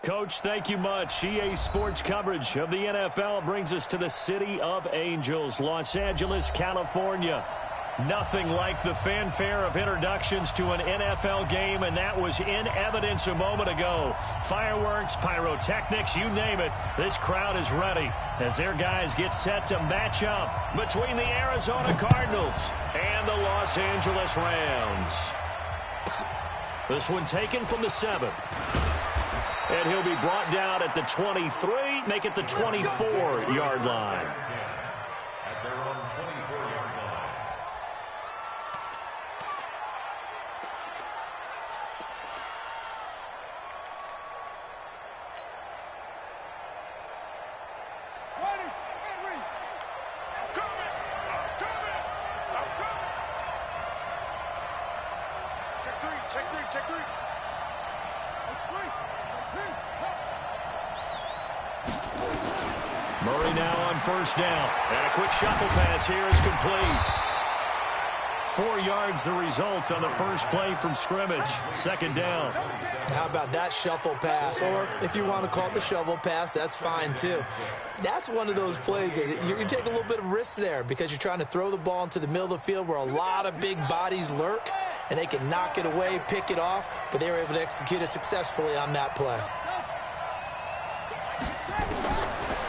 Coach, thank you much. EA Sports coverage of the NFL brings us to the City of Angels, Los Angeles, California. Nothing like the fanfare of introductions to an NFL game, and that was in evidence a moment ago. Fireworks, pyrotechnics, you name it. This crowd is ready as their guys get set to match up between the Arizona Cardinals and the Los Angeles Rams. This one taken from the 7. And he'll be brought down at the 23, make it the 24-yard line. At their own 24-yard line. Ready, Henry. I'm coming. I'm coming. I'm coming. Check three. Check three. Check three. Murray now on first down. And a quick shuffle pass here is complete. 4 yards the result on the first play from scrimmage. Second down. How about that shuffle pass? Or if you want to call it the shovel pass, that's fine too. That's one of those plays that you take a little bit of risk there because you're trying to throw the ball into the middle of the field where a lot of big bodies lurk, and they can knock it away, pick it off, but they were able to execute it successfully on that play.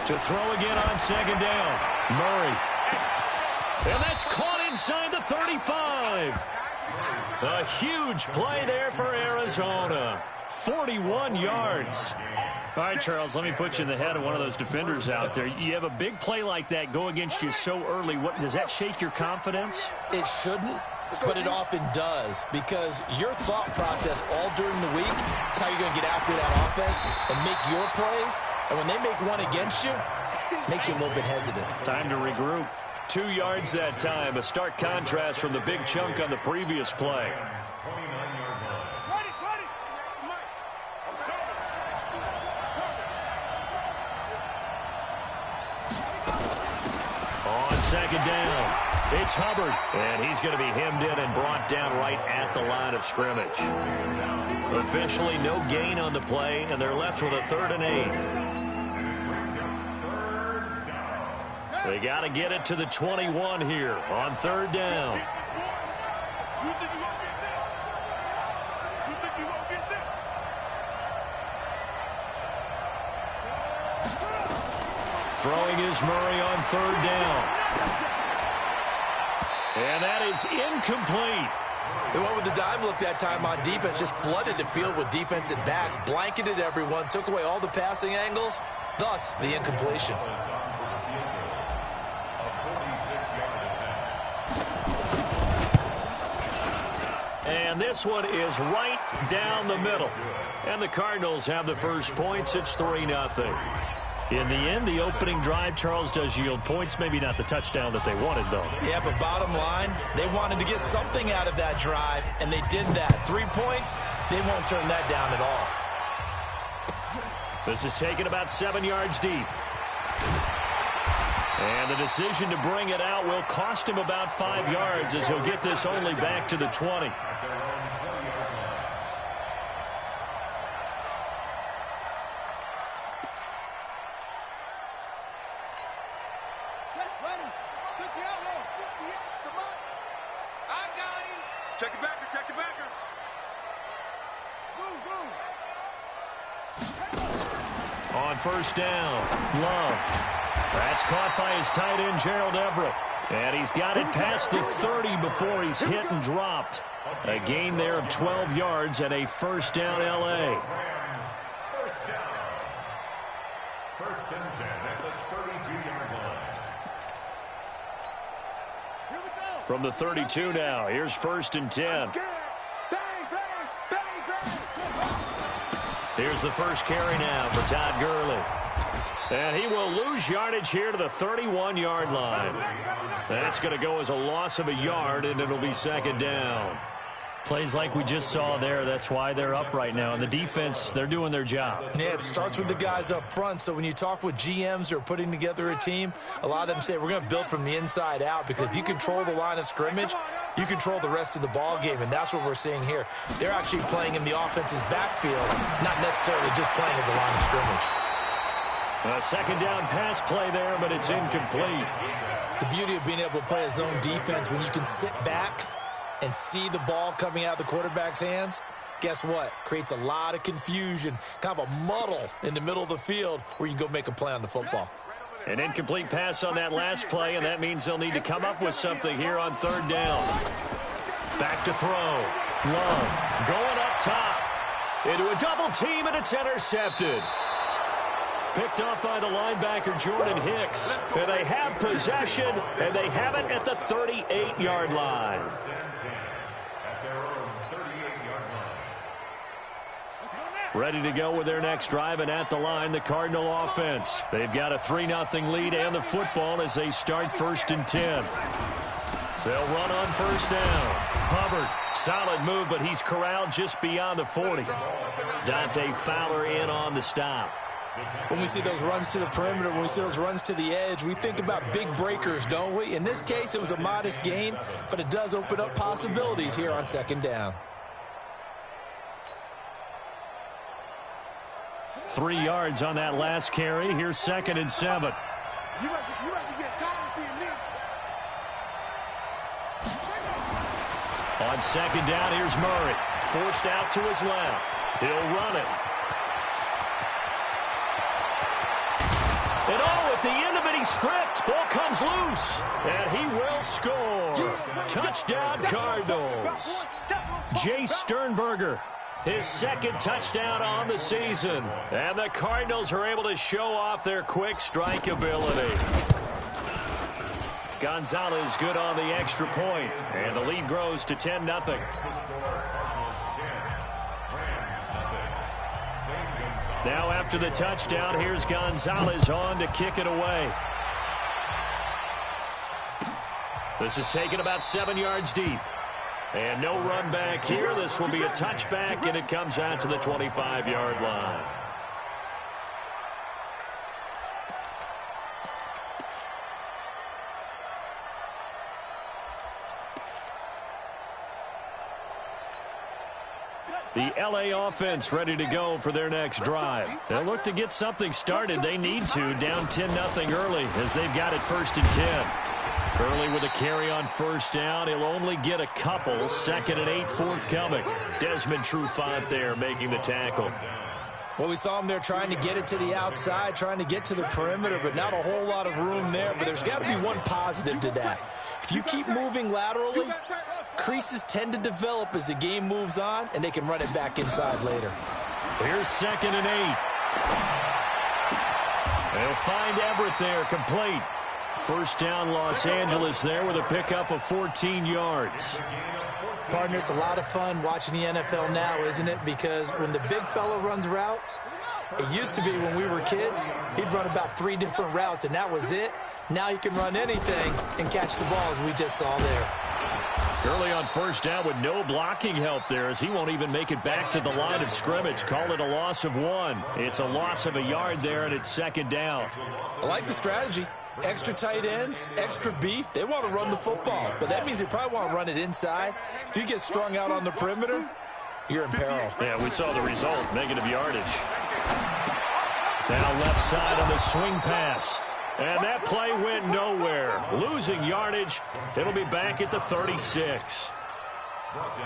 To throw again on second down. Murray. And that's caught inside the 35. A huge play there for Arizona. 41 yards. All right, Charles, let me put you in the head of one of those defenders out there. You have a big play like that go against you so early. What does that shake your confidence? It shouldn't, but it often does, because your thought process all during the week is how you're going to get after that offense and make your plays. And when they make one against you, it makes you a little bit hesitant. Time to regroup. 2 yards that time. A stark contrast from the big chunk on the previous play. Ready, ready. I'm coming. On second down, it's Hubbard. And he's going to be hemmed in and brought down right at the line of scrimmage. Officially no gain on the play, and they're left with a 3rd and 8. They got to get it to the 21 here on 3rd down. You think you won't get that? You think you won't get that? Throwing is Murray on 3rd down. And that is incomplete. They went with the dime look that time on defense, just flooded the field with defensive backs, blanketed everyone, took away all the passing angles, thus the incompletion. And this one is right down the middle. And the Cardinals have the first points. It's 3-0. In the end, the opening drive, Charles, does yield points. Maybe not the touchdown that they wanted, though. Yeah, but bottom line, they wanted to get something out of that drive, and they did that. 3 points, they won't turn that down at all. This is taken about 7 yards deep. And the decision to bring it out will cost him about 5 yards as he'll get this only back to the 20. Check it backer, check it backer. On first down, Love. That's caught by his tight end, Gerald Everett. And he's got it past the 30 before he's hit and dropped. A gain there of 12 yards and a first down, L.A. First down. 1st and 10 at the 32-yard line. Here we go. From the 32 now, here's 1st and 10. Bang, bang, bang, bang. Here's the first carry now for Todd Gurley. And he will lose yardage here to the 31-yard line. That's going to go as a loss of a yard, and it'll be 2nd down. Plays like we just saw there, that's why they're up right now. And the defense, they're doing their job. Yeah, it starts with the guys up front. So when you talk with GMs who are putting together a team, a lot of them say we're going to build from the inside out, because if you control the line of scrimmage, you control the rest of the ball game, and that's what we're seeing here. They're actually playing in the offense's backfield, not necessarily just playing at the line of scrimmage. A second down pass play there, but it's incomplete. The beauty of being able to play a zone defense, when you can sit back and see the ball coming out of the quarterback's hands, guess what? Creates a lot of confusion, kind of a muddle in the middle of the field where you can go make a play on the football. An incomplete pass on that last play, and that means they'll need to come up with something here on third down. Back to throw. Love going up top. Into a double team, and it's intercepted. Picked off by the linebacker, Jordan Hicks. And they have possession, and they have it at the 38-yard line. Ready to go with their next drive, and at the line, the Cardinal offense. They've got a 3-0 lead and the football as they start 1st and 10. They'll run on first down. Hubbard, solid move, but he's corralled just beyond the 40. Dante Fowler in on the stop. When we see those runs to the perimeter, when we see those runs to the edge, we think about big breakers, don't we? In this case, it was a modest gain, but it does open up possibilities here on second down. 3 yards on that last carry. Here's 2nd and 7. You must be getting tired of seeing me. On second down, here's Murray. Forced out to his left. He'll run it. And at the end of it, he's stripped. Ball comes loose. And he will score. Touchdown, Cardinals. Jay Sternberger, his 2nd touchdown on the season. And the Cardinals are able to show off their quick strike ability. Gonzalez good on the extra point. And the lead grows to 10-0. Now after the touchdown, here's Gonzalez on to kick it away. This is taken about 7 yards deep. And no run back here. This will be a touchback, and it comes out to the 25-yard line. The L.A. offense ready to go for their next drive. They'll look to get something started. They need to, down 10-0 early as they've got it 1st and 10. Early with a carry on first down. He'll only get a couple. 2nd and 8 forthcoming. Desmond Trufant there making the tackle. Well, we saw him there trying to get it to the outside, trying to get to the perimeter, but not a whole lot of room there. But there's got to be one positive to that. If you keep moving laterally, creases tend to develop as the game moves on, and they can run it back inside later. Here's 2nd and 8. They'll find Everett there, complete. First down, Los Angeles there with a pickup of 14 yards. Partner, it's a lot of fun watching the NFL now, isn't it? Because when the big fella runs routes, it used to be when we were kids, he'd run about 3 different routes, and that was it. Now he can run anything and catch the ball, as we just saw there. Early on first down with no blocking help there, as he won't even make it back to the line of scrimmage. Call it a loss of 1. It's a loss of a yard there, and it's 2nd down. I like the strategy. Extra tight ends, extra beef. They want to run the football, but that means they probably want to run it inside. If you get strung out on the perimeter, you're in peril. Yeah, we saw the result, negative yardage. Now left side on the swing pass. And that play went nowhere. Losing yardage. It'll be back at the 36.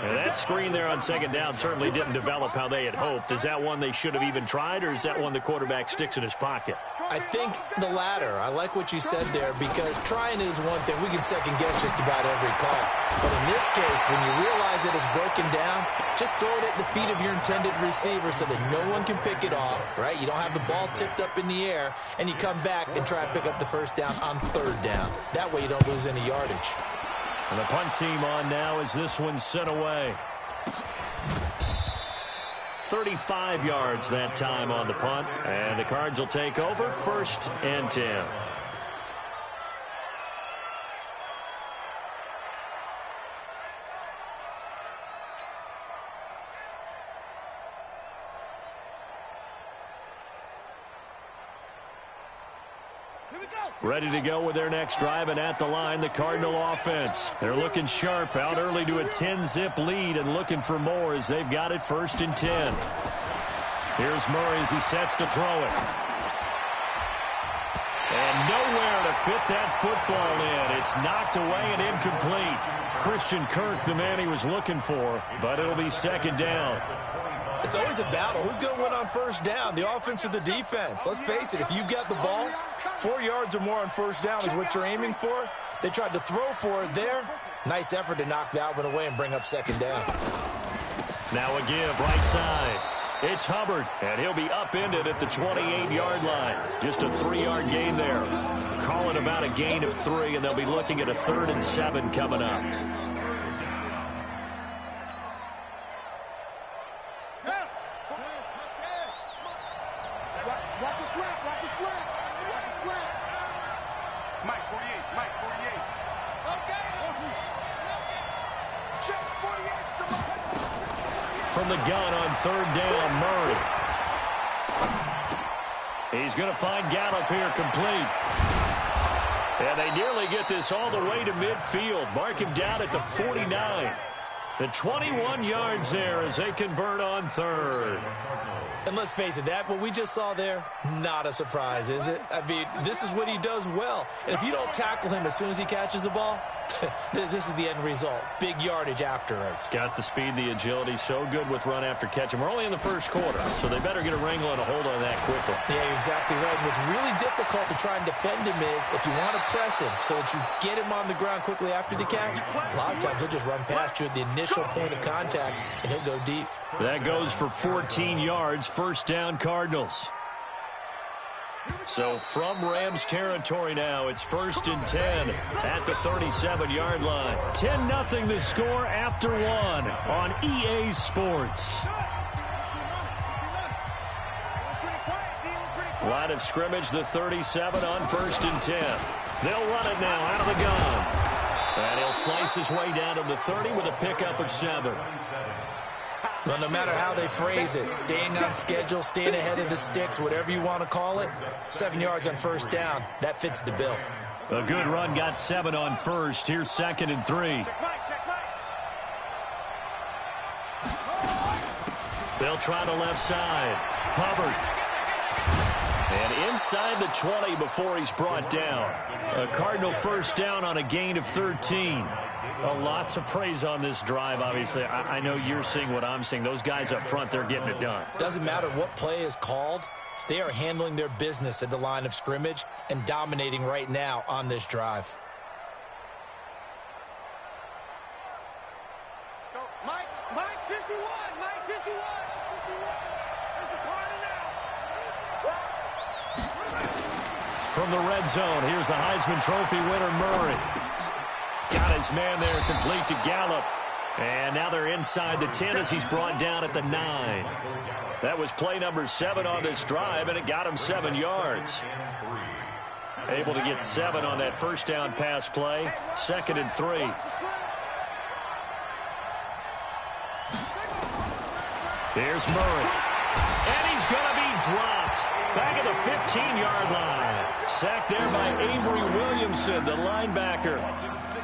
And that screen there on 2nd down certainly didn't develop how they had hoped. Is that one they should have even tried, or is that one the quarterback sticks in his pocket? I think the latter. I like what you said there, because trying is one thing. We can second guess just about every call. But in this case, when you realize it is broken down, just throw it at the feet of your intended receiver so that no one can pick it off, right? You don't have the ball tipped up in the air, and you come back and try to pick up the first down on 3rd down. That way you don't lose any yardage. And the punt team on now as this one's sent away. 35 yards that time on the punt. And the Cards will take over 1st and 10. Ready to go with their next drive, and at the line, the Cardinal offense. They're looking sharp, out early to a 10-zip lead and looking for more as they've got it 1st and 10. Here's Murray as he sets to throw it. And nowhere to fit that football in. It's knocked away and incomplete. Christian Kirk, the man he was looking for, but it'll be 2nd down. It's always a battle. Who's going to win on 1st down, the offense or the defense? Let's face it, if you've got the ball, 4 yards or more on 1st down is what you're aiming for. They tried to throw for it there. Nice effort to knock that one away and bring up 2nd down. Now a give, right side. It's Hubbard, and he'll be upended at the 28-yard line. Just a 3-yard gain there. Call it about a gain of 3, and they'll be looking at a 3rd and 7 coming up. From the gun on 3rd down, Murray. He's going to find Gallup here complete. And they nearly get this all the way to midfield. Mark him down at the 49. The 21 yards there as they convert on 3rd. And let's face it, that what we just saw there, not a surprise, is it? I mean, this is what he does well. And if you don't tackle him as soon as he catches the ball, this is the end result. Big yardage afterwards. Got the speed, the agility, so good with run after catch. And we're only in the 1st quarter, so they better get a wrangle and a hold on that quickly. Yeah, you're exactly right. And what's really difficult to try and defend him is if you want to press him so that you get him on the ground quickly after the catch, a lot of times he'll just run past you at the initial point of contact, and he'll go deep. That goes for 14 yards, 1st down Cardinals. So from Rams territory now, it's 1st and 10 at the 37-yard line. 10-0 the score after 1 on EA Sports. Line of scrimmage, the 37 on 1st and 10. They'll run it now out of the gun. And he'll slice his way down to the 30 with a pickup of 7. Well, no matter how they phrase it, staying on schedule, staying ahead of the sticks, whatever you want to call it, 7 yards on 1st down, that fits the bill. A good run got 7 on 1st. Here's 2nd and 3. They'll try the left side. Hubbard. And inside the 20 before he's brought down. A Cardinal 1st down on a gain of 13. Lots of praise on this drive, obviously. I know you're seeing what I'm seeing. Those guys up front, they're getting it done. Doesn't matter what play is called. They are handling their business at the line of scrimmage and dominating right now on this drive. Let's go. Mike 51. Mike 51. There's a party now. From the red zone, here's the Heisman Trophy winner, Murray. Got his man there complete to Gallup. And now they're inside the 10 as he's brought down at the 9. That was play number 7 on this drive, and it got him 7 yards. Able to get 7 on that 1st down pass play. 2nd and 3. Here's Murray. And he's going to be dropped. Back at the 15-yard line. Sacked there by Avery Williamson, the linebacker.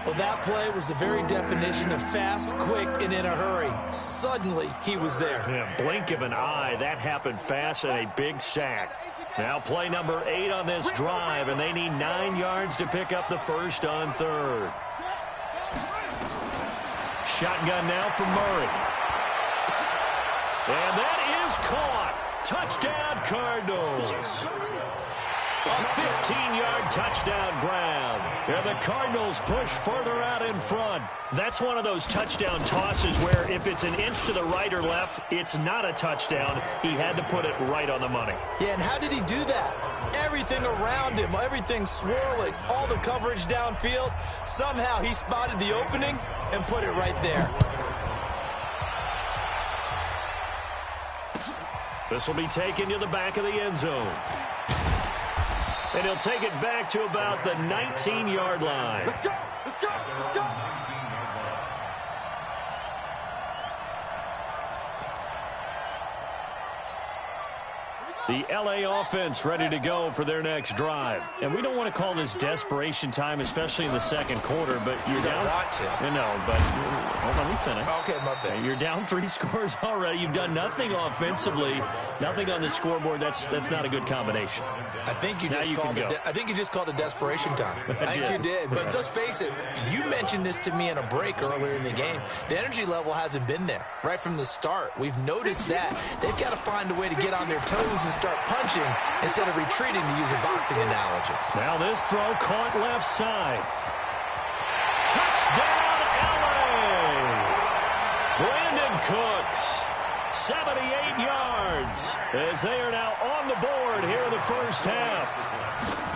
Well, that play was the very definition of fast, quick, and in a hurry. Suddenly, he was there. Yeah, blink of an eye. That happened fast and a big sack. Now play number 8 on this drive, and they need 9 yards to pick up the 1st on 3rd. Shotgun now from Murray. And that is caught. Touchdown, Cardinals. A 15-yard touchdown grab. And the Cardinals push further out in front. That's one of those touchdown tosses where if it's an inch to the right or left, it's not a touchdown. He had to put it right on the money. Yeah, and how did he do that? Everything around him, everything swirling, all the coverage downfield. Somehow he spotted the opening and put it right there. This will be taken to the back of the end zone. And he'll take it back to about the 19-yard line. Let's go. Let's go. Let's go. The L.A. offense ready to go for their next drive. And we don't want to call this desperation time, especially in the second quarter, but you're down. Want to. No, but hold on, let me finish. Okay, my bad. You're down 3 scores already. You've done nothing offensively, nothing on the scoreboard. That's not a good combination. I think you just called it desperation time. I think you did. But let's face it, you mentioned this to me in a break earlier in the game. The energy level hasn't been there right from the start. We've noticed that. They've got to find a way to get on their toes and start punching instead of retreating, to use a boxing analogy. Now this throw caught left side. Touchdown, L.A. Brandon Cooks, 78 yards, as they are now on the board here in the first half.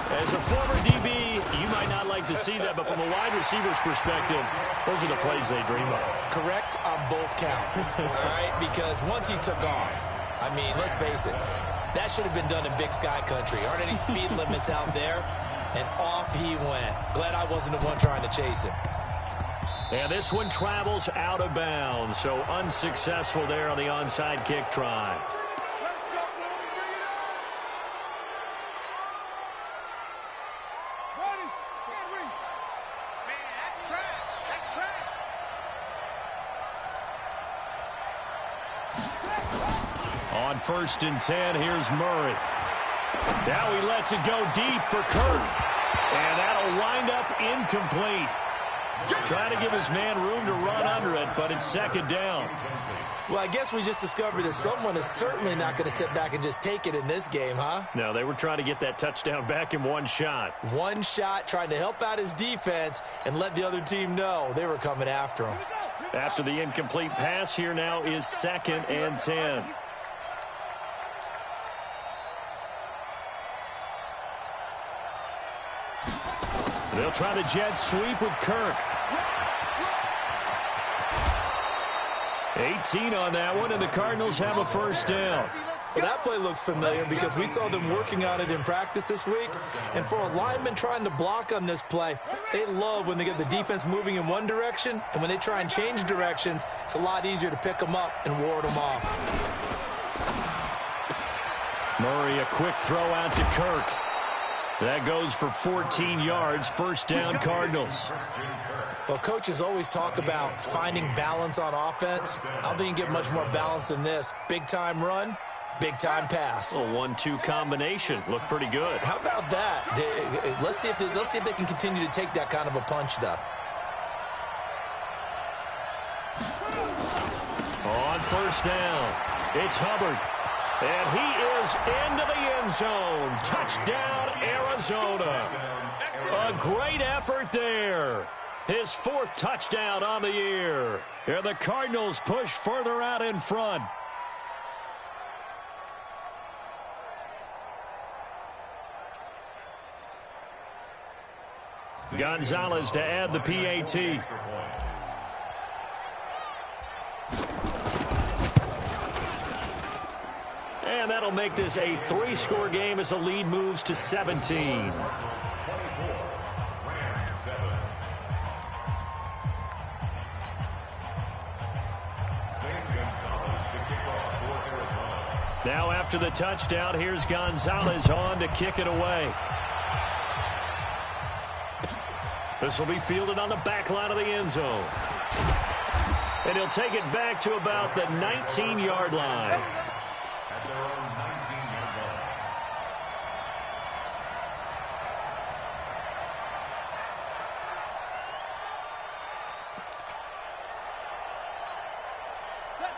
As a former DB, you might not like to see that, but from a wide receiver's perspective, those are the plays they dream of. Correct on both counts, all right? Because once he took off, I mean, let's face it, that should have been done in Big Sky Country. Aren't any speed limits out there? And off he went. Glad I wasn't the one trying to chase him. And this one travels out of bounds, so unsuccessful there on the onside kick try. On 1st and 10, here's Murray. Now he lets it go deep for Kirk. And that'll wind up incomplete. Trying to give his man room to run under it, but it's 2nd down. Well, I guess we just discovered that someone is certainly not going to sit back and just take it in this game, huh? No, they were trying to get that touchdown back in one shot. One shot, trying to help out his defense and let the other team know they were coming after him. After the incomplete pass, here now is 2nd and 10. They'll try the jet sweep with Kirk. 18 on that one, and the Cardinals have a 1st down. Well, that play looks familiar because we saw them working on it in practice this week. And for a lineman trying to block on this play, they love when they get the defense moving in one direction. And when they try and change directions, it's a lot easier to pick them up and ward them off. Murray, a quick throw out to Kirk. That goes for 14 yards, 1st down Cardinals. Well, coaches always talk about finding balance on offense. I don't think you can get much more balance than this. Big-time run, big-time pass. A 1-2 combination. Looked pretty good. How about that? Let's see if they can continue to take that kind of a punch, though. On 1st down, it's Hubbard. And he is into the end zone. Touchdown, Arizona. A great effort there. His 4th touchdown on the year. And the Cardinals push further out in front. Gonzalez to add the PAT. And that'll make this a 3-score game as the lead moves to 17. Now after the touchdown, here's Gonzalez on to kick it away. This will be fielded on the back line of the end zone. And he'll take it back to about the 19-yard line. At their own 19-yard line.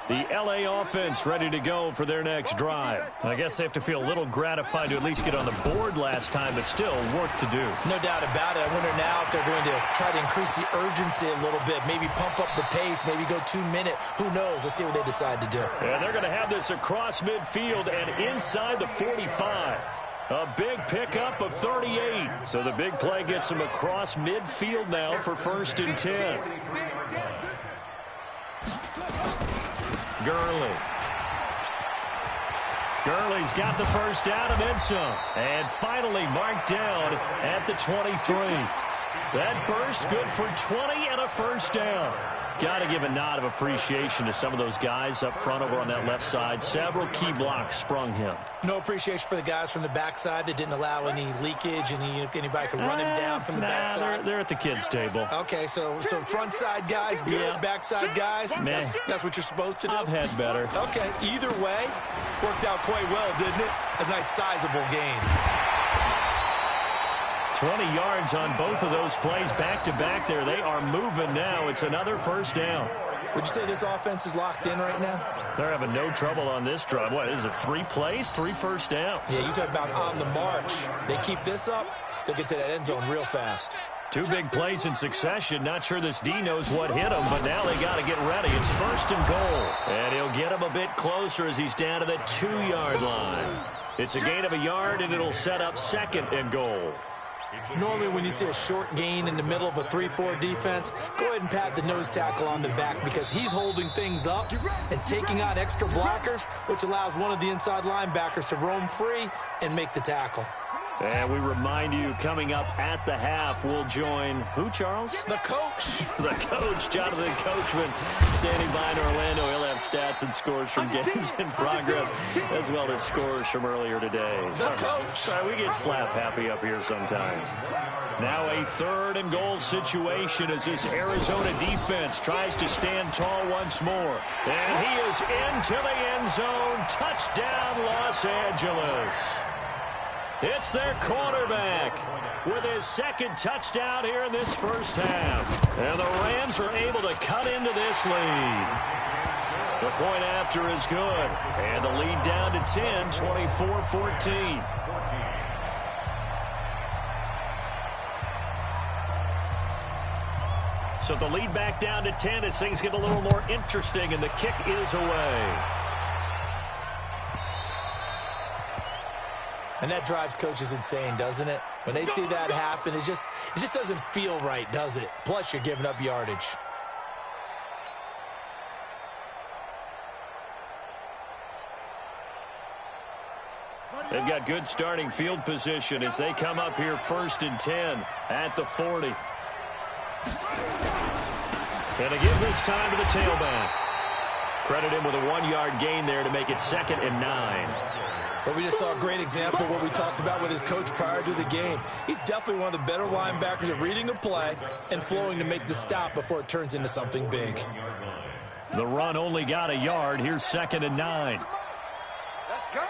The L.A. offense ready to go for their next drive. I guess they have to feel a little gratified to at least get on the board last time, but still work to do. No doubt about it. I wonder now if they're going to try to increase the urgency a little bit, maybe pump up the pace, maybe go 2-minute. Who knows? Let's see what they decide to do. Yeah, they're going to have this across midfield and inside the 45. A big pickup of 38. So the big play gets them across midfield now for 1st and 10. Gurley's got the first down and then some. And finally marked down at the 23. That burst good for 20 and a 1st down. Got to give a nod of appreciation to some of those guys up front over on that left side. Several key blocks sprung him. No appreciation for the guys from the backside that didn't allow any leakage, and anybody could run him down from the backside. They're at the kids' table. Okay, so front side guys good, Yeah. backside guys, Meh. That's what you're supposed to do? I've had better. Okay, either way, worked out quite well, didn't it? A nice sizable gain. 20 yards on both of those plays back-to-back there. They are moving now. It's another first down. Would you say this offense is locked in right now? They're having no trouble on this drive. What is it, 3 plays, 3 first downs? Yeah, you talk about on the march. They keep this up, they'll get to that end zone real fast. 2 big plays in succession. Not sure this D knows what hit him, but now they got to get ready. It's first and goal. And he'll get him a bit closer as he's down to the 2-yard line. It's a gain of a yard, and it'll set up second and goal. Normally when you see a short gain in the middle of a 3-4 defense, go ahead and pat the nose tackle on the back because he's holding things up and taking on extra blockers, which allows one of the inside linebackers to roam free and make the tackle. And we remind you, coming up at the half, we'll join who, Charles? The coach. The coach, Jonathan Coachman, standing by in Orlando. He'll have stats and scores from games in progress, as well as scores from earlier today. The coach. Sorry, we get slap happy up here sometimes. Now a 3rd and goal situation as this Arizona defense tries to stand tall once more. And he is into the end zone. Touchdown, Los Angeles. It's their quarterback with his 2nd touchdown here in this first half. And the Rams are able to cut into this lead. The point after is good. And the lead down to 10, 24-14. So the lead back down to 10 as things get a little more interesting, and the kick is away. And that drives coaches insane, doesn't it? When they see that happen, it just doesn't feel right, does it? Plus, you're giving up yardage. They've got good starting field position as they come up here 1st and 10 at the 40. And to give this time to the tailback. Credit him with a 1-yard gain there to make it 2nd and 9. But we just saw a great example of what we talked about with his coach prior to the game. He's definitely one of the better linebackers at reading a play and flowing to make the stop before it turns into something big. The run only got a yard. Here's 2nd and 9. Let's go.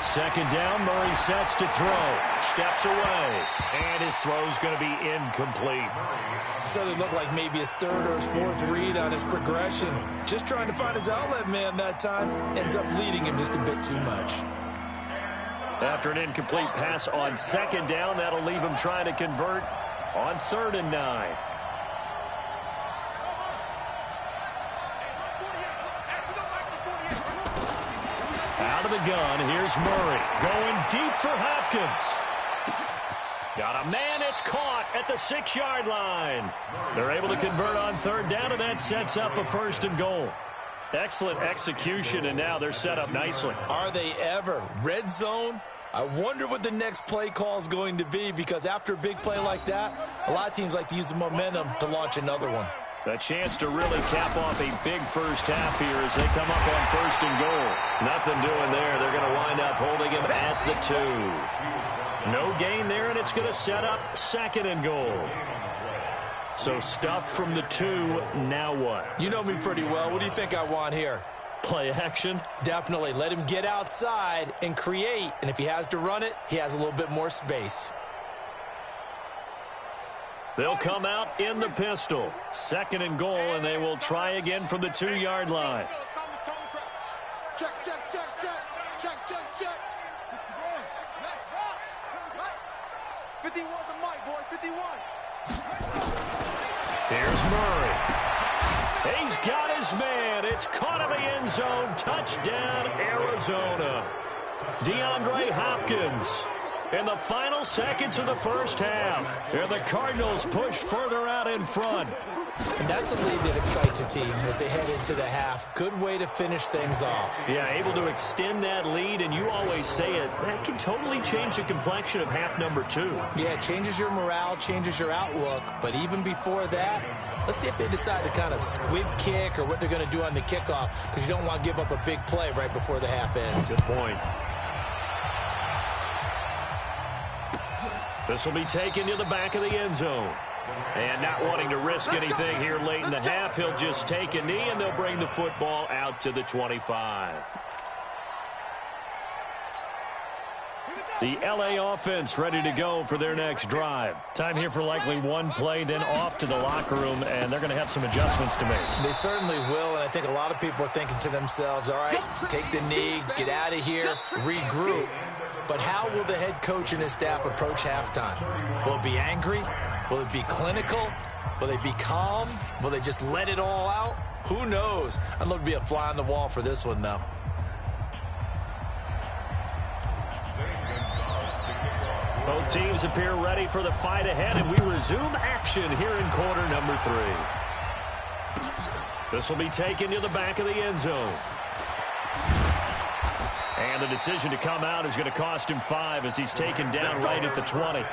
2nd down, Murray sets to throw. Steps away. And his throw's going to be incomplete. So it looked like maybe his 3rd or his 4th read on his progression. Just trying to find his outlet man that time. Ends up leading him just a bit too much. After an incomplete pass on 2nd down, that'll leave him trying to convert on 3rd and 9. Out of the gun, here's Murray. Going deep for Hopkins. Got a man, it's caught at the 6-yard line. They're able to convert on 3rd down, and that sets up a 1st and goal. Excellent execution, and now they're set up nicely. Are they ever? Red zone? I wonder what the next play call is going to be, because after a big play like that, a lot of teams like to use the momentum to launch another one. A chance to really cap off a big first half here as they come up on 1st and goal. Nothing doing there. They're going to wind up holding him at the 2. No gain there, and it's going to set up 2nd and goal. So stuff from the 2. Now what? You know me pretty well. What do you think I want here? Play action? Definitely. Let him get outside and create. And if he has to run it, he has a little bit more space. They'll come out in the pistol. 2nd and goal, and they will try again from the 2-yard line. Check, check, check, check. Check, check, check. 51 the mic, boy, 51. Here's Murray. He's got his man. It's caught in the end zone. Touchdown, Arizona. DeAndre Hopkins in the final seconds of the first half. And the Cardinals push further out in front. And that's a lead that excites a team as they head into the half. Good way to finish things off. Yeah, able to extend that lead, and you always say it, that can totally change the complexion of half number 2. Yeah, it changes your morale, changes your outlook. But even before that, let's see if they decide to kind of squib kick or what they're going to do on the kickoff, because you don't want to give up a big play right before the half ends. Good point. This will be taken to the back of the end zone. And not wanting to risk anything here late in the half, he'll just take a knee, and they'll bring the football out to the 25. The LA offense ready to go for their next drive. Time here for likely one play, then off to the locker room, and they're going to have some adjustments to make. They certainly will, and I think a lot of people are thinking to themselves, all right, take the knee, get out of here, regroup. But how will the head coach and his staff approach halftime? Will it be angry? Will it be clinical? Will they be calm? Will they just let it all out? Who knows? I'd love to be a fly on the wall for this one, though. Both teams appear ready for the fight ahead, and we resume action here in quarter number 3. This will be taken to the back of the end zone. And the decision to come out is going to cost him 5 as he's taken down right at the 20.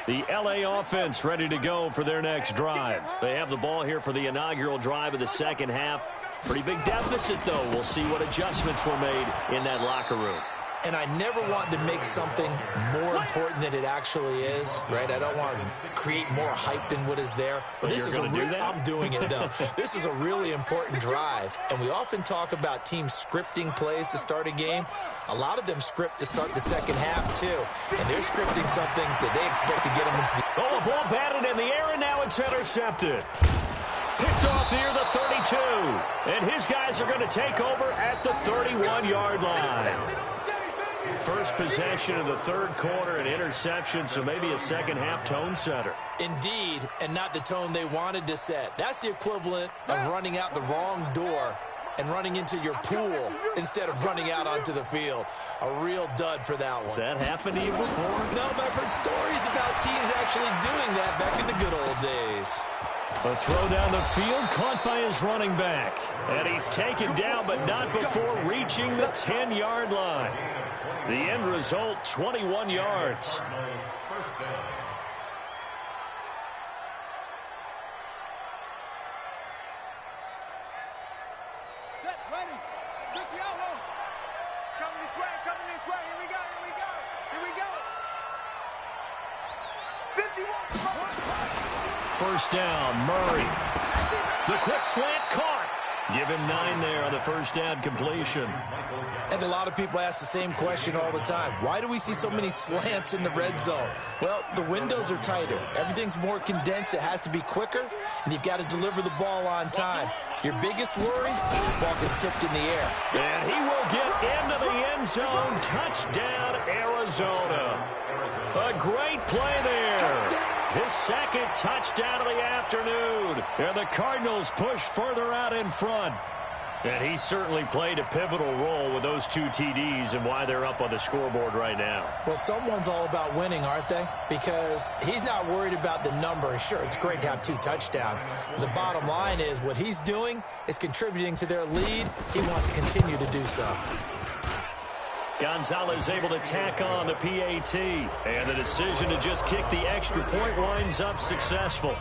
The LA offense ready to go for their next drive. They have the ball here for the inaugural drive of the second half. Pretty big deficit, though. We'll see what adjustments were made in that locker room. And I never want to make something more important than it actually is, right? I don't want to create more hype than what is there. But this is I'm doing it, though. This is a really important drive. And we often talk about teams scripting plays to start a game. A lot of them script to start the second half, too. And they're scripting something that they expect to get them into the... Oh, a ball batted in the air, and now it's intercepted. Picked off near the 32. And his guys are going to take over at the 31-yard line. First possession of the third quarter, an interception, so maybe a second-half tone setter. Indeed, and not the tone they wanted to set. That's the equivalent of running out the wrong door and running into your pool instead of running out onto the field. A real dud for that one. Has that happened to you before? No, but I've heard stories about teams actually doing that back in the good old days. A throw down the field, caught by his running back. And he's taken down, but not before reaching the 10-yard line. The end result, 21 yards. First down. Set, ready. Just the outlaw. Coming this way, coming this way. Here we go, here we go. Here we go. 51. First down, Murray. The quick slant caught. Give him 9 there on the first down completion. And a lot of people ask the same question all the time. Why do we see so many slants in the red zone? Well, the windows are tighter. Everything's more condensed. It has to be quicker, and you've got to deliver the ball on time. Your biggest worry, the ball gets tipped in the air. And he will get into the end zone. Touchdown, Arizona. A great play there. His second touchdown of the afternoon. And the Cardinals push further out in front. And he certainly played a pivotal role with those 2 TDs and why they're up on the scoreboard right now. Well, someone's all about winning, aren't they? Because he's not worried about the number. Sure, it's great to have 2 touchdowns. But the bottom line is what he's doing is contributing to their lead. He wants to continue to do so. Gonzalez able to tack on the PAT. And the decision to just kick the extra point winds up successful.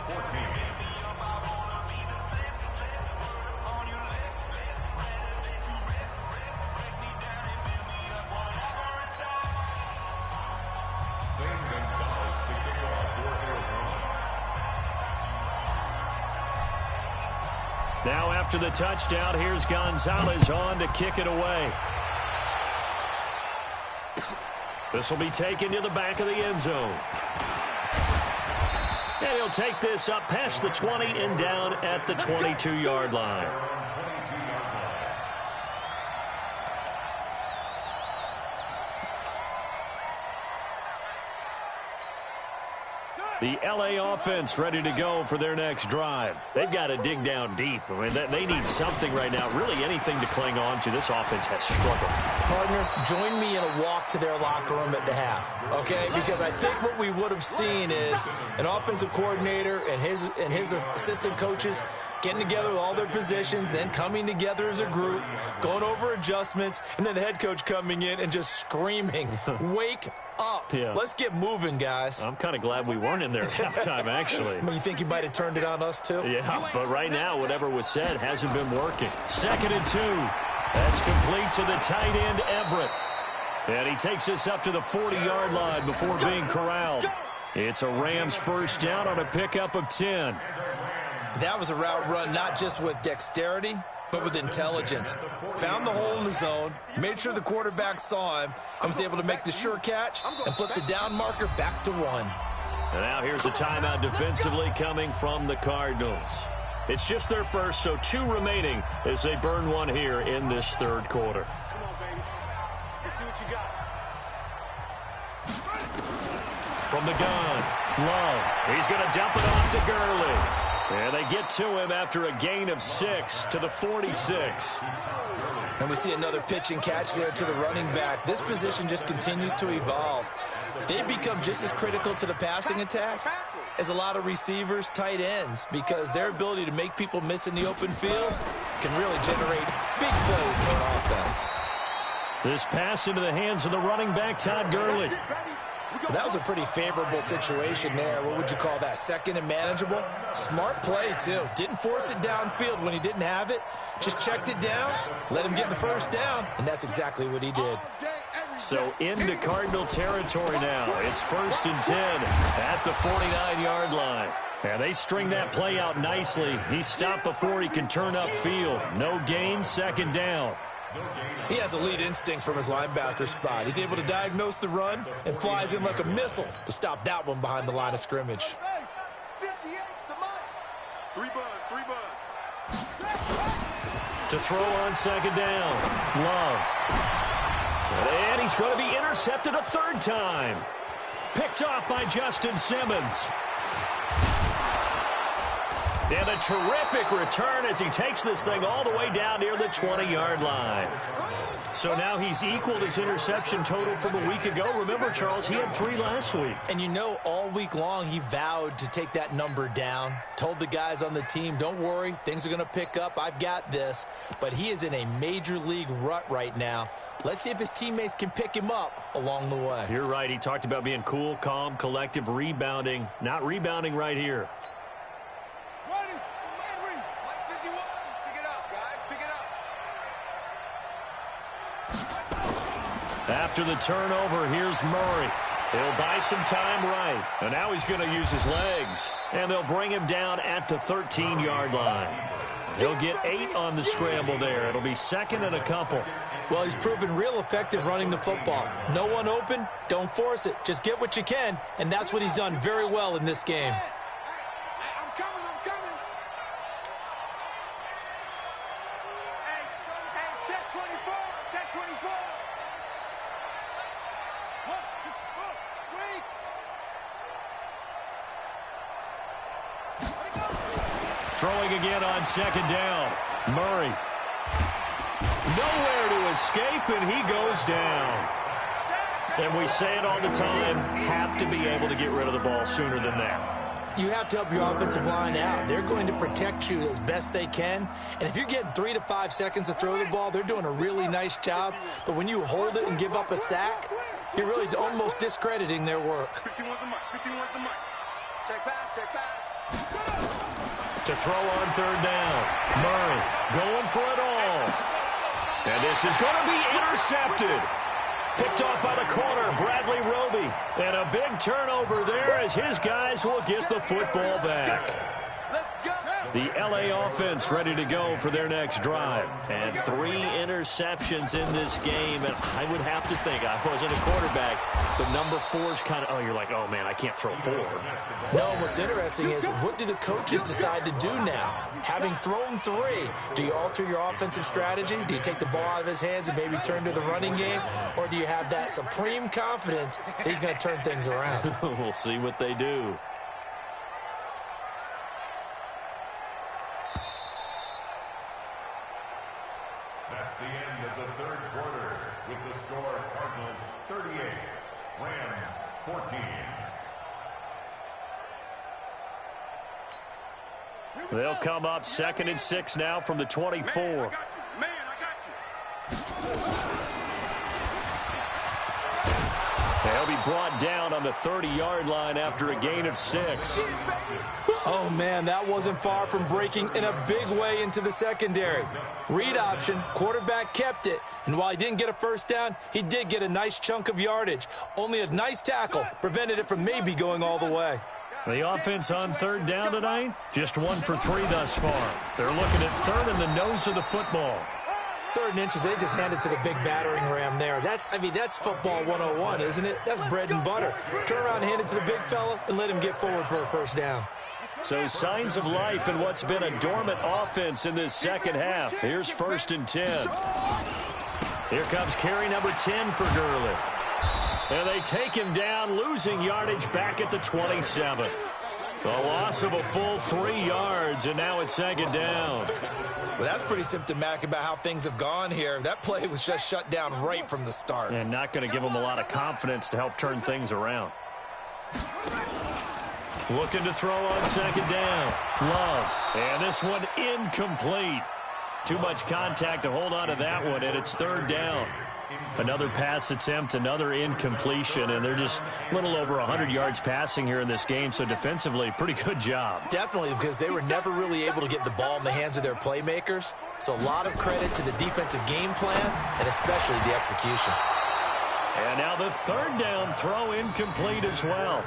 Now after the touchdown, here's Gonzalez on to kick it away. This will be taken to the back of the end zone. And he'll take this up past the 20 and down at the 22-yard line. The LA offense ready to go for their next drive. They've got to dig down deep. I mean, they need something right now, really anything to cling on to. This offense has struggled. Partner, join me in a walk to their locker room at the half, okay? Because I think what we would have seen is an offensive coordinator and his assistant coaches getting together with all their positions, then coming together as a group, going over adjustments, and then the head coach coming in and just screaming, wake up. Yeah. Let's get moving, guys. I'm kind of glad we weren't in there at halftime, actually. I mean, you think he might have turned it on us, too? Yeah, but right now, whatever was said hasn't been working. 2nd and 2. That's complete to the tight end, Everett. And he takes us up to the 40-yard line before being corralled. It's a Rams first down on a pickup of 10. That was a route run not just with dexterity, but with intelligence. Found the hole in the zone, made sure the quarterback saw him, and was able to make the sure catch and flip the down marker back to 1. And now here's a timeout defensively coming from the Cardinals. It's just their first, so 2 remaining as they burn one here in this 3rd quarter. Come on, baby. Let's see what you got. From the gun, Love. He's going to dump it off to Gurley. And they get to him after a gain of 6 to the 46. And we see another pitch and catch there to the running back. This position just continues to evolve. They become just as critical to the passing attack as a lot of receivers, tight ends, because their ability to make people miss in the open field can really generate big plays for an offense. This pass into the hands of the running back, Todd Gurley. That was a pretty favorable situation there. What would you call that? 2nd and manageable? Smart play, too. Didn't force it downfield when he didn't have it. Just checked it down, let him get the first down, and that's exactly what he did. So into Cardinal territory now. It's 1st and 10 at the 49-yard line. And they string that play out nicely. He stopped before he can turn upfield. No gain, 2nd down. He has elite instincts from his linebacker spot. He's able to diagnose the run and flies in like a missile to stop that one behind the line of scrimmage. 58, the money. 3 buzz. To throw on 2nd down. Love. And he's going to be intercepted a 3rd time. Picked off by Justin Simmons. And a terrific return as he takes this thing all the way down near the 20-yard line. So now he's equaled his interception total from a week ago. Remember, Charles, he had 3 last week. And you know, all week long he vowed to take that number down. Told the guys on the team, don't worry, things are going to pick up. I've got this. But he is in a major league rut right now. Let's see if his teammates can pick him up along the way. You're right. He talked about being cool, calm, collective, rebounding. Not rebounding right here. Ready. Ready. 51. Pick it up, guys. Pick it up. After the turnover, here's Murray. He'll buy some time right. And now he's going to use his legs. And they'll bring him down at the 13-yard line. He'll get 8 on the scramble there. It'll be 2nd and a couple. Well, he's proven real effective running the football. No one open, don't force it. Just get what you can, and that's what he's done very well in this game. I'm coming. Hey, check 24. Check 24. Look, wait. Let it go. Throwing again on 2nd down. Murray. Nowhere to escape, and he goes down. And we say it all the time, have to be able to get rid of the ball sooner than that. You have to help your offensive line out. They're going to protect you as best they can. And if you're getting 3 to 5 seconds to throw the ball, they're doing a really nice job. But when you hold it and give up a sack, you're really almost discrediting their work. 51's the mic. Check pass. To throw on 3rd down. Murray going for it all. And this is going to be intercepted. Picked off by the corner, Bradley Roby. And a big turnover there as his guys will get the football back. Let's go. The LA offense ready to go for their next drive. And 3 interceptions in this game. And I would have to think, I wasn't a quarterback, but number 4 is kind of, oh, you're like, oh, man, I can't throw 4. No, what's interesting is, what do the coaches decide to do now? Having thrown 3, do you alter your offensive strategy? Do you take the ball out of his hands and maybe turn to the running game? Or do you have that supreme confidence that he's going to turn things around? We'll see what they do. That's the end of the third quarter with the score Cardinals 38, Rams 14. They'll come up 2nd and 6 now from the 24. Man, I got you. Man, I got you. They'll be brought down on the 30-yard line after a gain of 6. Oh, man, that wasn't far from breaking in a big way into the secondary. Read option, quarterback kept it, and while he didn't get a first down, he did get a nice chunk of yardage. Only a nice tackle prevented it from maybe going all the way. The offense on 3rd down tonight, just 1 for 3 thus far. They're looking at 3rd in the nose of the football. 3rd and inches, they just handed to the big battering ram there. That's football 101, isn't it? That's bread and butter. Turn around and hand it to the big fella and let him get forward for a first down. So signs of life in what's been a dormant offense in this second half. Here's 1st and 10. Here comes carry number 10 for Gurley. And they take him down, losing yardage back at the 27. A loss of a full 3 yards, and now it's 2nd down. Well, that's pretty symptomatic about how things have gone here. That play was just shut down right from the start. And not going to give them a lot of confidence to help turn things around. Looking to throw on 2nd down. Love. And this one incomplete. Too much contact to hold on to that one, and it's 3rd down. Another pass attempt, another incompletion, and they're just a little over 100 yards passing here in this game, so defensively, pretty good job. Definitely, because they were never really able to get the ball in the hands of their playmakers, so a lot of credit to the defensive game plan, and especially the execution. And now the 3rd down throw incomplete as well.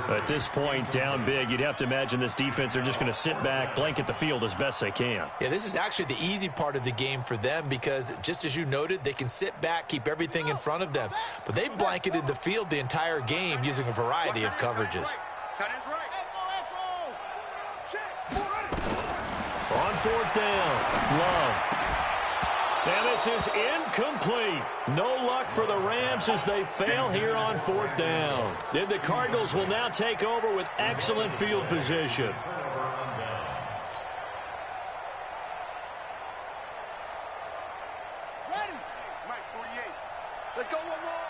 At this point, down big, you'd have to imagine this defense are just going to sit back, blanket the field as best they can. Yeah, this is actually the easy part of the game for them because, just as you noted, they can sit back, keep everything in front of them. But they've blanketed the field the entire game using a variety of coverages. On 4th down, Love. And this is incomplete. No luck for the Rams as they fail here on 4th down. Then the Cardinals will now take over with excellent field position. Ready. Mike, 48. Let's go one more.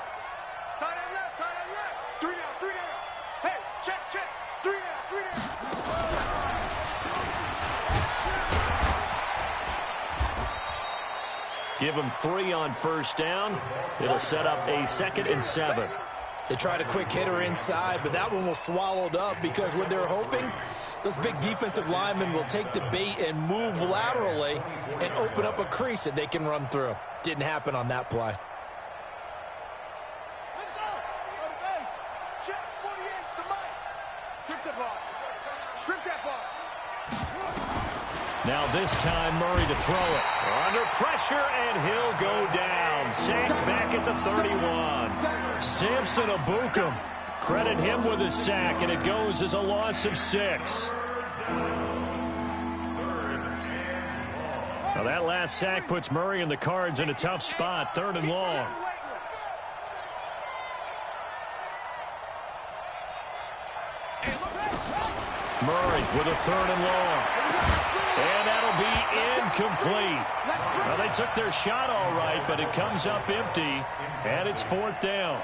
Tight end left, tight end left. 3 down, 3 down. Hey, check, check. 3 down, 3 down. Give them 3 on 1st down. It'll set up a 2nd and 7. They tried a quick hitter inside, but that one was swallowed up because what they're hoping, those big defensive linemen will take the bait and move laterally and open up a crease that they can run through. Didn't happen on that play. Let's go. Go to base. Check, 48's the Mike. Strip that ball. Strip that ball. Now this time Murray to throw it. Under pressure, and he'll go down. Sacked back at the 31. Samson Abukum. Credit him with a sack, and it goes as a loss of 6. Now that last sack puts Murray and the Cards in a tough spot. 3rd and long. Murray with a 3rd and long. And that'll be incomplete. Well, they took their shot all right, but it comes up empty, and it's 4th down.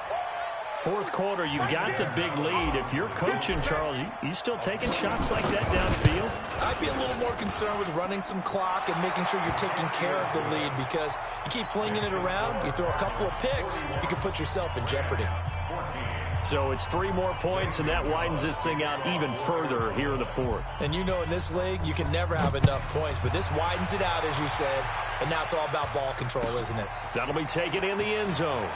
4th quarter, you've got the big lead. If you're coaching, Charles, you still taking shots like that downfield? I'd be a little more concerned with running some clock and making sure you're taking care of the lead because you keep flinging it around, you throw a couple of picks, you can put yourself in jeopardy. So it's 3 more points, and that widens this thing out even further here in the 4th. And you know in this league, you can never have enough points, but this widens it out, as you said, and now it's all about ball control, isn't it? That'll be taken in the end zone.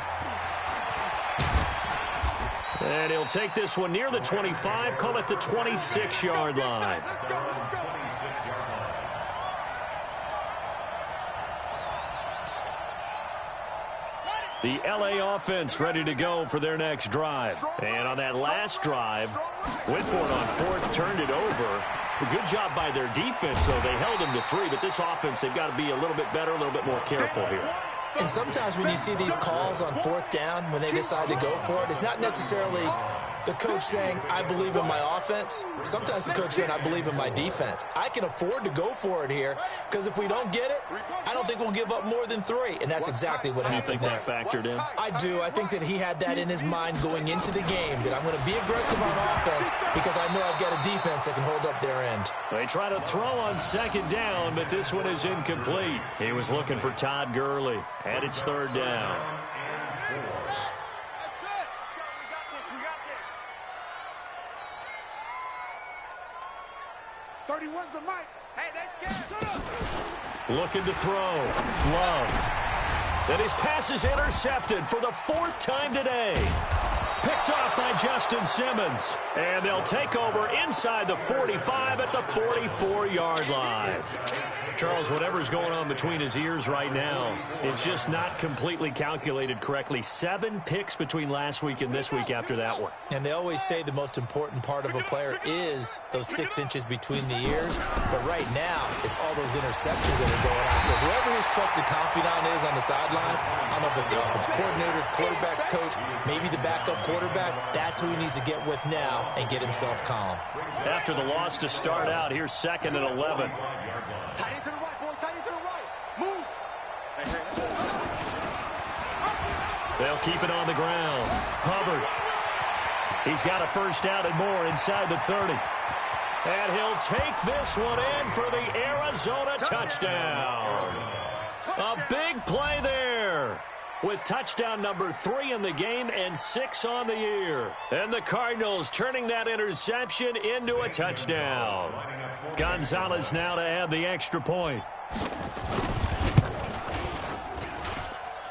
And he'll take this one near the 25, call it the 26-yard line. Let's go, let's go. The LA offense ready to go for their next drive. And on that last drive, went for it on fourth, turned it over. A good job by their defense, though. They held them to 3, but this offense, they've got to be a little bit better, a little bit more careful here. And sometimes when you see these calls on fourth down, when they decide to go for it, it's not necessarily the coach saying, I believe in my offense. Sometimes the coach saying, I believe in my defense. I can afford to go for it here because if we don't get it, I don't think we'll give up more than 3. And that's exactly what happened there. Do you think that factored in? I do. I think that he had that in his mind going into the game, that I'm going to be aggressive on offense because I know I've got a defense that can hold up their end. They try to throw on second down, but this one is incomplete. He was looking for Todd Gurley, and it's third down. 31's the mic. Hey, they scared. Shut up. Looking to throw. Love. And his pass is intercepted for the 4th time today. Picked off by Justin Simmons. And they'll take over inside the 45 at the 44-yard line. Charles, whatever's going on between his ears right now, it's just not completely calculated correctly. 7 picks between last week and this week after that one. And they always say the most important part of a player is those 6 inches between the ears. But right now, it's all those interceptions that are going on. So whoever his trusted confidant is on the sidelines, I don't know if it's the offensive coordinator, quarterback's coach, maybe the backup quarterback, that's who he needs to get with now and get himself calm. After the loss to start out, here's 2nd and 11. Tight end to the right, boy. Tight end to the right. Move. They'll keep it on the ground. Hubbard. He's got a first down and more inside the 30. And he'll take this one in for the Arizona touchdown. A big play there, with touchdown number 3 in the game and 6 on the year. And the Cardinals turning that interception into a touchdown. Gonzalez now to add the extra point.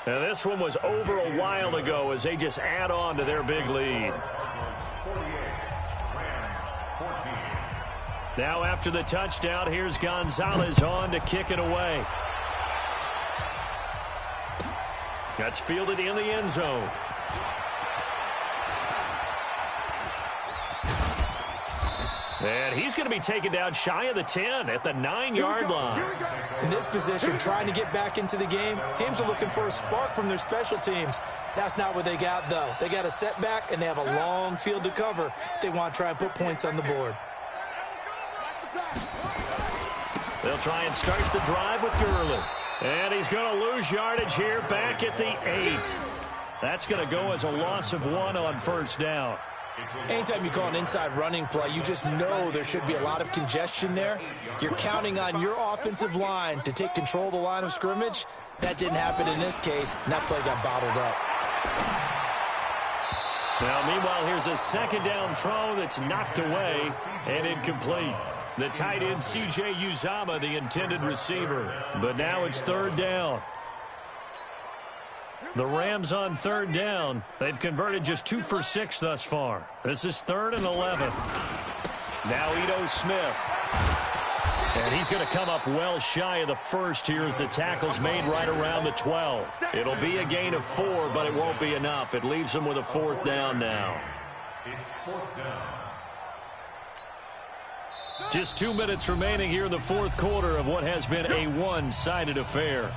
Now this one was over a while ago as they just add on to their big lead. Now after the touchdown, here's Gonzalez on to kick it away. That's fielded in the end zone. And he's going to be taken down shy of the 10 at the 9-yard line. In this position, trying to get back into the game, teams are looking for a spark from their special teams. That's not what they got, though. They got a setback, and they have a long field to cover if they want to try and put points on the board. They'll try and start the drive with Gurley. And he's going to lose yardage here back at the 8. That's going to go as a loss of 1 on first down. Anytime you call an inside running play, you just know there should be a lot of congestion there. You're counting on your offensive line to take control of the line of scrimmage. That didn't happen in this case, and that play got bottled up. Now, meanwhile, here's a second down throw that's knocked away and incomplete. The tight end, C.J. Uzama, the intended receiver. But now it's third down. The Rams on third down. They've converted just 2 for 6 thus far. This is 3rd and 11. Now Ito Smith. And he's going to come up well shy of the first here as the tackle's made right around the 12. It'll be a gain of 4, but it won't be enough. It leaves them with a 4th down now. It's 4th down. Just 2 minutes remaining here in the 4th quarter of what has been a one-sided affair.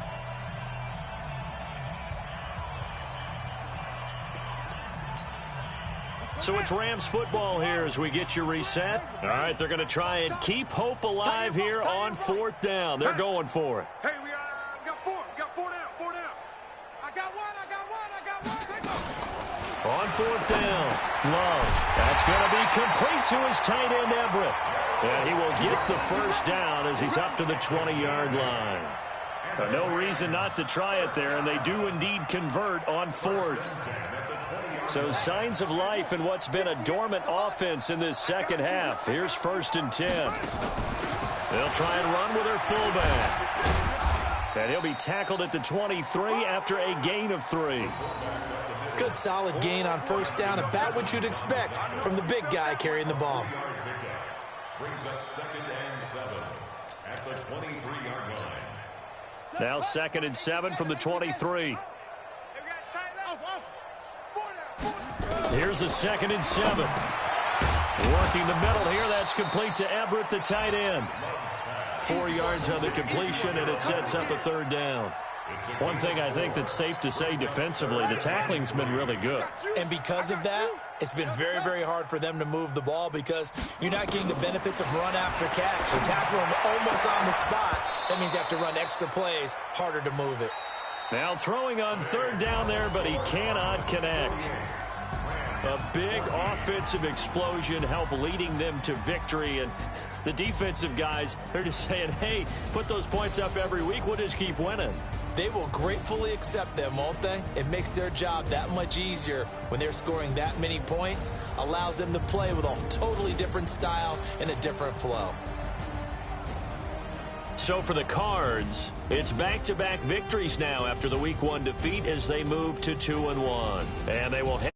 So it's Rams football here as we get you reset. All right, they're going to try and keep hope alive here on 4th down. They're going for it. Hey, we got 4. We got 4 down. 4 down. I got 1. I got 1. I got 1. Take off. On 4th down, Love. That's going to be complete to his tight end, Everett. And he will get the first down as he's up to the 20-yard line. No reason not to try it there, and they do indeed convert on 4th. So signs of life in what's been a dormant offense in this second half. Here's 1st and 10. They'll try and run with their fullback. And he'll be tackled at the 23 after a gain of 3. Good solid gain on first down, about what you'd expect from the big guy carrying the ball. Brings up 2nd and 7 at the 23-yard line. Now 2nd and 7 from the 23. Hey, we got tight Here's a 2nd and 7. Working the middle here. That's complete to Everett, the tight end. 4 yards on the completion, and it sets up a 3rd down. One thing I think that's safe to say defensively, the tackling's been really good. And because of that, it's been very, very hard for them to move the ball because you're not getting the benefits of run after catch. You're tackling them almost on the spot. That means you have to run extra plays, harder to move it. Now throwing on 3rd down there, but he cannot connect. A big offensive explosion helped leading them to victory. And the defensive guys, they're just saying, hey, put those points up every week. We'll just keep winning. They will gratefully accept them, won't they? It makes their job that much easier when they're scoring that many points. Allows them to play with a totally different style and a different flow. So for the Cards, it's back-to-back victories now after the Week 1 defeat as they move to 2-1. And they will head